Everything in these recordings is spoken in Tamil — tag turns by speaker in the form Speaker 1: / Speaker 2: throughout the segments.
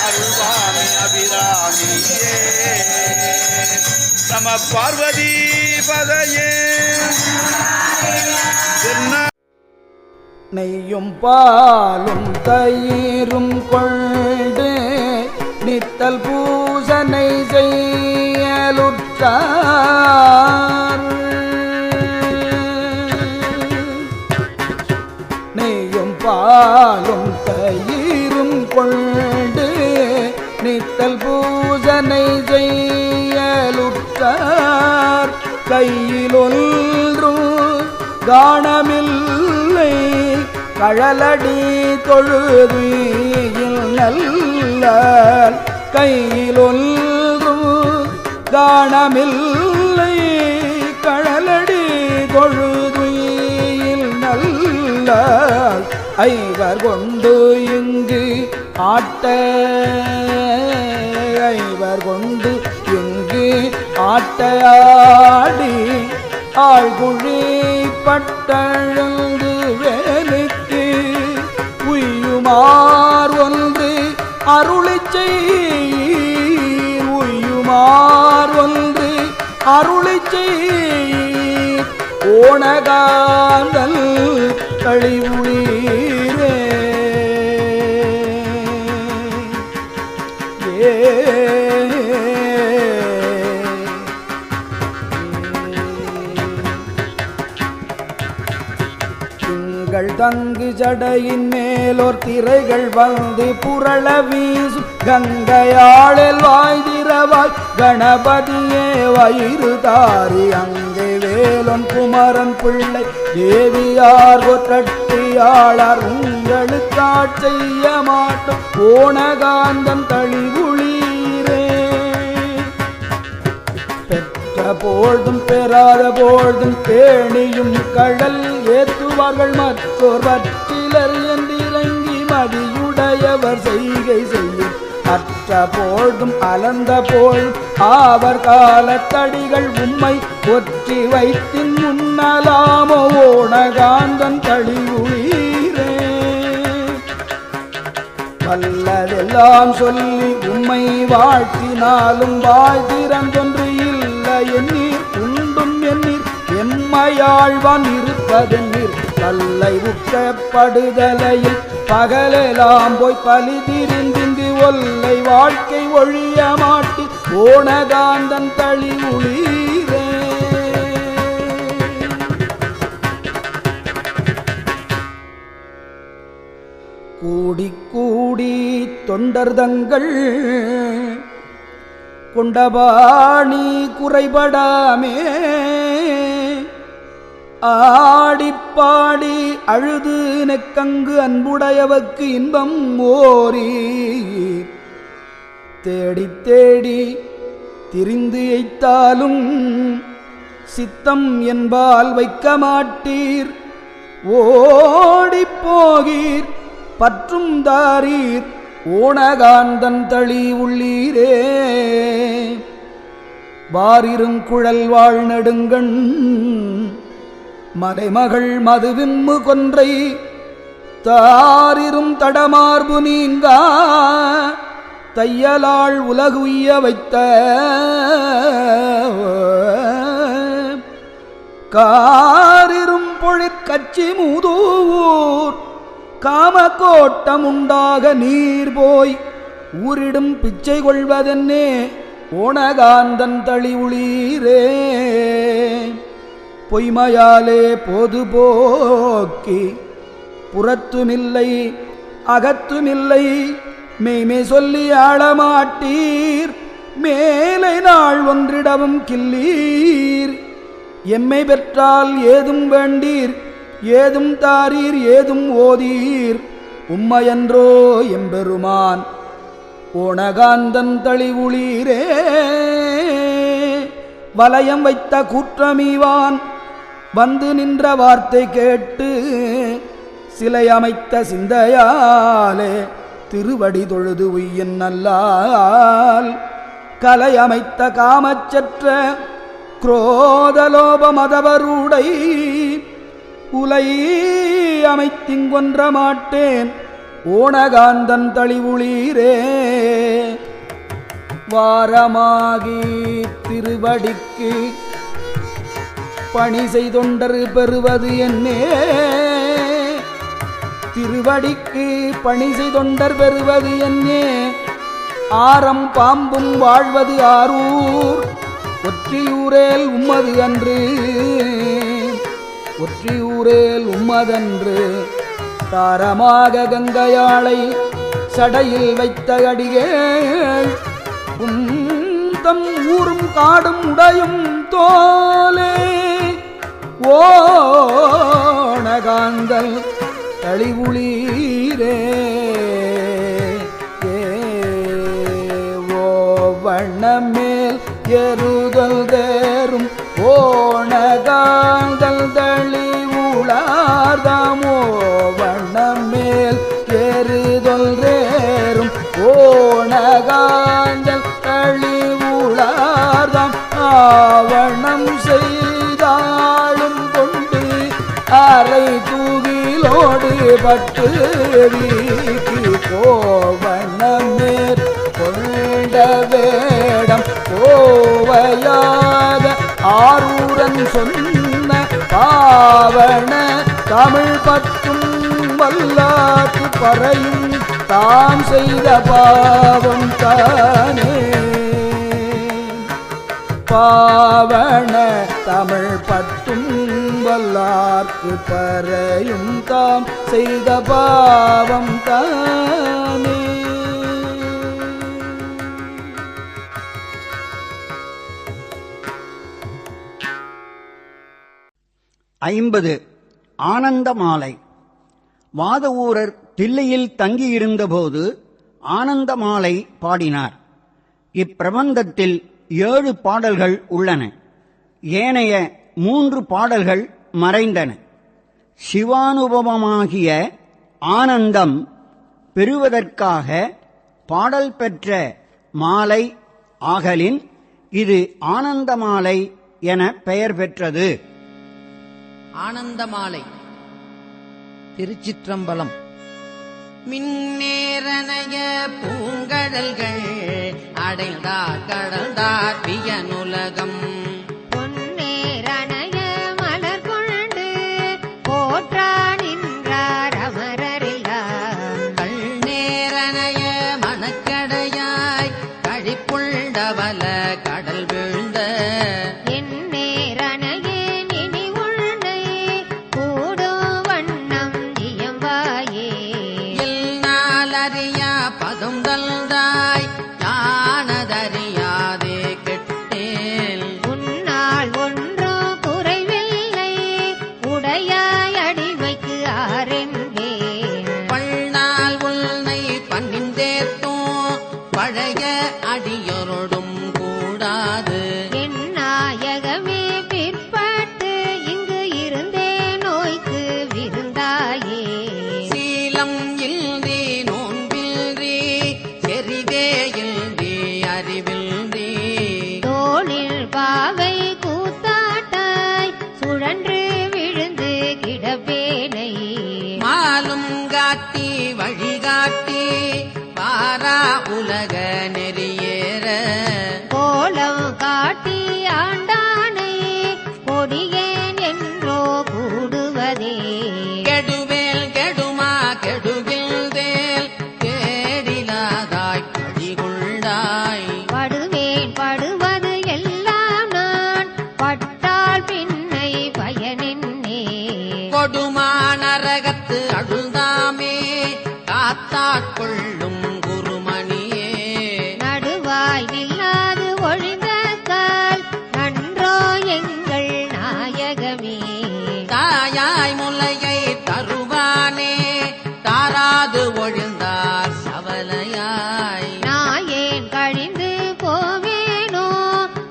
Speaker 1: அருள்வாமி அபிராமியே நம பார்வதி பதையே.
Speaker 2: நெய்யும் பாலும் தயிரும் கொண்டு நித்தல் பூசனை செய்யலுற்றார். நெய்யும் பாலும் தயிரும் கொண்டு நித்தல் பூசனை செய்யலுற்றார். கையில் ஒன்றும் காணமில்லை கழலடி தொழுது நல்ல. கையில் ஒன்றும் காணமில்லை கழலடி தொழுது நல்ல. ஐவர் கொண்டு இங்கு ஆட்ட ஐவர் கொண்டு இங்கு ஆட்டையாடி ஆழ்குழி பட்டழுந்து வேலுக்கு உய்யுமார் ஒன்று அருளிச் செய். உய்யுமார் ஒன்று அருளிச் செய். ஓணகாந்தல் கழிவுளீரே தங்கு ஜடையின் மேலோர் திரைகள் வந்து புரள வீசும் கங்கையாளில் வாய்திரவாய் கணபதியே வயிறு தாரி. அங்கே வேலொன் குமரன் பிள்ளை தேவியார் ஒற்றட்டியாளர் உங்களுக்காட் செய்ய மாட்டோம் ஓணகாந்தன் தளிவுளீரே. பெற்ற போழ்தும் பெறாத போழ்தும் பேணியும் கடல் ஏத்துவார்கள் மற்றோர் வற்றிலர் என்றிறங்கி மதியுடையவர் செய்கை செய்யும். அற்ற போழ்தும் அலந்த போல் ஆவர் காலத்தடிகள் உம்மை ஒற்றி வைத்தின் முன்னலாமோ ஓணகாந்தன் தளிவுளீரே. வல்லதெல்லாம் சொல்லி உம்மை வாழ்த்தினாலும் வாழ்த்திறந்தொன்று இல்லை எண்ணீர். உண்டும் எண்ணீர் எம்மையாழ்வான் இருப்பதென்னீர். கல்லை உற்றப்படுதலையில் பகலெல்லாம் போய் பலி திரிந்திங்கு ஒல்லை வாழ்க்கை ஒழிய மாட்டி ஓணகாந்தன் தளிவுளீரே. கூடி கூடி தொண்டர்தங்கள் கொண்டபாணி குறைபடாமே ஆடிப்பாடி அழுது நெக்கங்கு அன்புடையவர்க்கு இன்பம் ஓரி. தேடி தேடி திரிந்து எய்த்தாலும் சித்தம் என்பால் வைக்க மாட்டீர். ஓடிப்போகீர் பற்றும் தாரீர் ஓணகாந்தன் தளிவுள்ளீரே. வாரிருங்குழல் வாழ் நெடுங்கண் மலைமகள் மதுவிம்மு கொன்றை தாரிரும் தடமார்பு நீங்கா தையலாள் உலகுய்ய வைத்த காரிரும் பொழிற்கச்சி மூதூர் காமக்கோட்டம் உண்டாக நீர் போய் ஊரிடும் பிச்சை கொள்வதென்னே ஓணகாந்தன் தளிவுளீரே. பொய்மையாலே போது போக்கி புறத்துமில்லை அகத்துமில்லை மெய்மை சொல்லி ஆளமாட்டீர். மேலை நாள் ஒன்றிடவும் கில்லீர். எம்மை பெற்றால் ஏதும் வேண்டீர் ஏதும் தாரீர் ஏதும் ஓதீர். உம்மையன்றோ எம்பெருமான் ஓணகாந்தன் தளிவுளீரே. வலயம் வைத்த கூற்றமீவான் வந்து நின்ற வார்த்தை கேட்டு சிலை அமைத்த சிந்தையாலே திருவடி தொழுது உய்யின் நல்லால் கலை அமைத்த காமச்சற்ற குரோதலோப மதவருடை உலை அமைத்திங்கொன்ற மாட்டேன் ஓணகாந்தன் தளிவுளீரே வாரமாகி திருவடிக்கு பணி செய்தொண்டர் பெறுவது என்னே திருவடிக்கு பணி செய்தொண்டர் பெறுவது என்னே ஆரம் பாம்பும் வாழ்வது ஆரூர் ஒற்றியூரேல் உம்மது அன்று ஒற்றியூரேல் உம்மதன்று தாரமாக கங்கையாளை சடையில் வைத்த அடிகள் தம் ஊரும் காடும் உடையும் தோலே ஓணகாந்தல் தளிவுளீரே வண்ணமேல் எருதல் தேரும் ஓணகாந்தல் தளிவுளார்தாமோ வண்ணமேல் எருதல் தேரும் ஓணகாந்தல் தளிவுளார்தாம் ஆவணம் செய்தாளும் கொண்டு அரை தூகிலோடு பட்டு வீக்கி கோவண்ணமேற் கொண்ட வேடம் கோவையாக ஆரூரன் சொன்ன பாவன தமிழ் பத்தும் வல்லாக்கு பறையும் தாம் செய்த பாவம் தானே பாவன தமிழ் பத்தும் வல்லார்க்கு பறையும் தாம் செய்த பாவம் தானே.
Speaker 3: ஐம்பது ஆனந்தமாலை. வாதவூரர் தில்லையில் தங்கியிருந்தபோது ஆனந்தமாலை பாடினார். இப்பிரபந்தத்தில் 7 பாடல்கள் உள்ளன. ஏனைய 3 பாடல்கள் மறைந்தன. சிவானுபவமாகிய ஆனந்தம் பெறுவதற்காக பாடல் பெற்ற மாலை ஆகலின் இது ஆனந்தமாலை என பெயர் பெற்றது.
Speaker 4: ஆனந்தமாலை. திருச்சிற்றம்பலம். மின்னேரனைய பூங்கடல்கள் அடைந்தார் கடந்தார் வியனுலகம்
Speaker 5: பொன்னேரனைய மலர் கொண்டு போற்றா நின்றார் அமரரில்லாம்
Speaker 4: கண்ணேரனைய மணக்கடையாய் கழிப்புண்டவல கடல் வீழ்ந்த பதம் தந்தாய் யானதறியாதே கெட்டேல்
Speaker 5: உன்னால் ஒன்றோ குறைவில்லை உடையாய் அடிமைக்கு ஆரெங்கே
Speaker 4: பள்ளால் உன்னை பண்ணிந்தேத்தும் பழைய அடியொருடும் கூடாது
Speaker 5: என் நாயகமே பிற்பட்டு இங்கு இருந்தே நோய்க்கு விருந்தாயே
Speaker 4: சீலம் இல்தி
Speaker 5: தோளில் பாவை கூத்தாட்டாய் சுழன்று விழுந்து கிடப்பேனை
Speaker 4: மாலும் காட்டி வழிகாட்டி பாரா உலக நெறியேற
Speaker 5: கோலம் காட்டி ஆண்டானை கொடியேன் என்றோ கூடுவதே
Speaker 4: கெடுவேல் கெடுமா கெடுகில்தேல் கேடிலாதாய் கடிகுள்ளாய்
Speaker 5: படுவேன் படுவது எல்லாம் நான் பட்டால் பின்னை பயனென்னே
Speaker 4: கொடுமா நரகத்து அழுதாமே காத்தாட்கொள்ளும் குருமணியே
Speaker 5: நடுவாய் நில்லாது ஒழிந்த கால் நன்றோ எங்கள் நாயகமே
Speaker 4: தாயாய் முலையை தருவானே தாராது ஒழிந்தார் சவலையாய்
Speaker 5: நாயேன் கழிந்து போவேனோ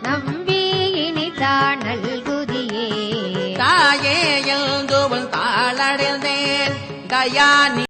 Speaker 5: நம்பி இனிதான் நல்குதியே
Speaker 4: தாயே எழுந்துவன் தாளடைந்தேன் தயானி